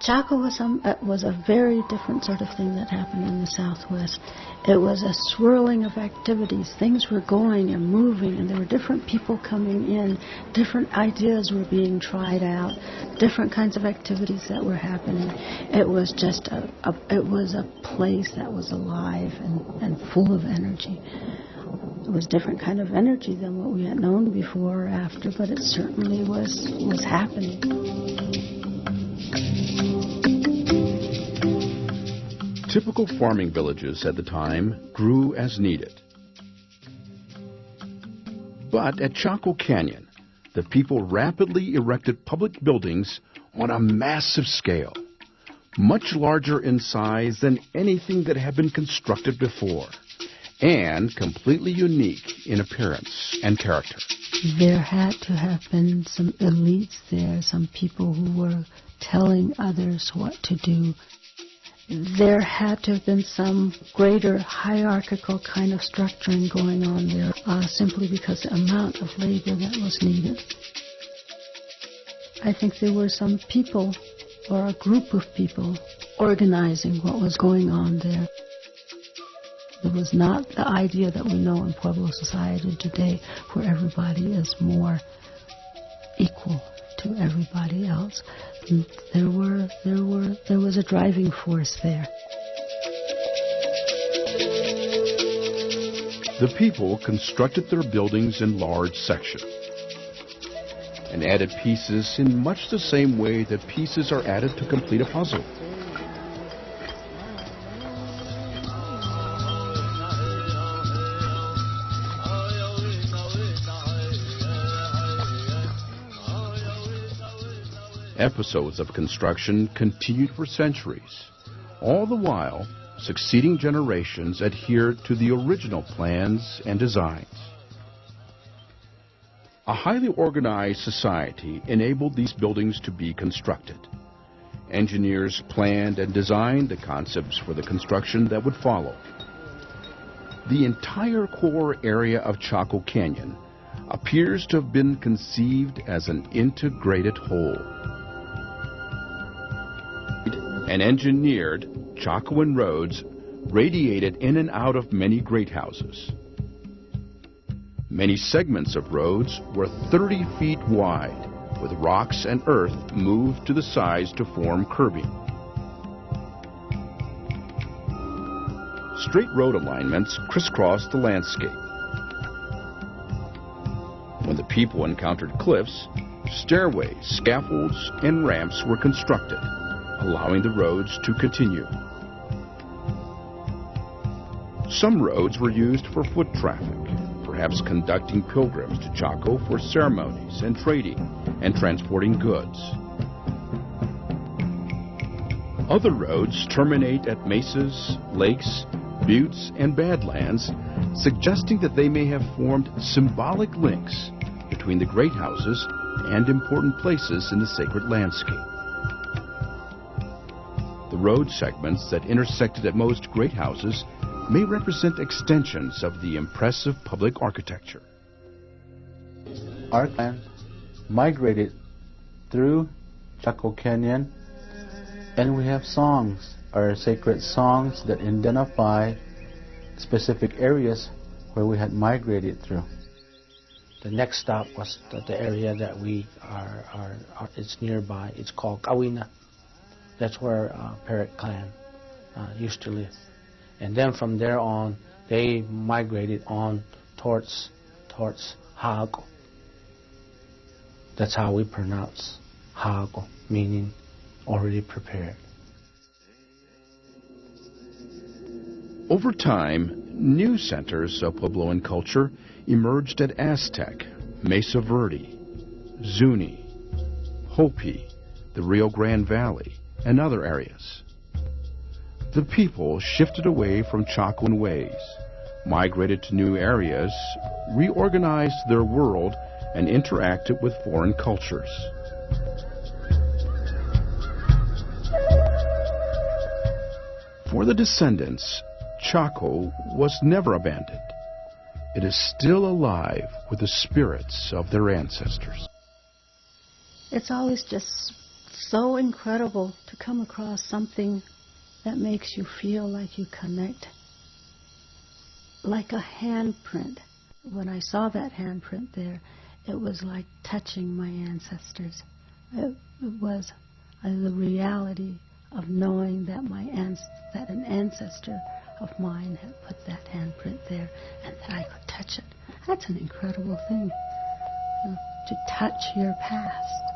Chaco was a very different sort of thing that happened in the Southwest. It was a swirling of activities. Things were going and moving, and there were different people coming in. Different ideas were being tried out. Different kinds of activities that were happening. It was just a place that was alive and full of energy. It was a different kind of energy than what we had known before or after, but it certainly was happening. Typical farming villages at the time grew as needed. But at Chaco Canyon, the people rapidly erected public buildings on a massive scale, much larger in size than anything that had been constructed before, and completely unique in appearance and character. There had to have been some elites there, some people who were telling others what to do. There had to have been some greater hierarchical kind of structuring going on there, simply because the amount of labor that was needed. I think there were some people, or a group of people, organizing what was going on there. It was not the idea that we know in Pueblo society today, where everybody is more equal to everybody else. There was a driving force there. The people constructed their buildings in large sections and added pieces in much the same way that pieces are added to complete a puzzle. Episodes of construction continued for centuries. All the while, succeeding generations adhered to the original plans and designs. A highly organized society enabled these buildings to be constructed. Engineers planned and designed the concepts for the construction that would follow. The entire core area of Chaco Canyon appears to have been conceived as an integrated whole. And engineered Chacoan roads radiated in and out of many great houses. Many segments of roads were 30 feet wide, with rocks and earth moved to the sides to form curbing. Straight road alignments crisscrossed the landscape. When the people encountered cliffs, stairways, scaffolds, and ramps were constructed, allowing the roads to continue. Some roads were used for foot traffic, perhaps conducting pilgrims to Chaco for ceremonies and trading and transporting goods. Other roads terminate at mesas, lakes, buttes, and badlands, suggesting that they may have formed symbolic links between the great houses and important places in the sacred landscape. The road segments that intersected at most great houses may represent extensions of the impressive public architecture. Our clan migrated through Chaco Canyon, and we have songs, our sacred songs that identify specific areas where we had migrated through. The next stop was the area that we it's nearby. It's called Kawina. That's where Parrot clan used to live. And then from there on, they migrated on towards Hago. That's how we pronounce Hago, meaning already prepared. Over time, new centers of Puebloan culture emerged at Aztec, Mesa Verde, Zuni, Hopi, the Rio Grande Valley, and other areas. The people shifted away from Chacoan ways, migrated to new areas, reorganized their world, and interacted with foreign cultures. For the descendants, Chaco was never abandoned. It is still alive with the spirits of their ancestors. It's always just so incredible to come across something that makes you feel like you connect, like a handprint. When I saw that handprint there, it was like touching my ancestors. It was the reality of knowing that that an ancestor of mine had put that handprint there and that I could touch it. That's an incredible thing, to touch your past.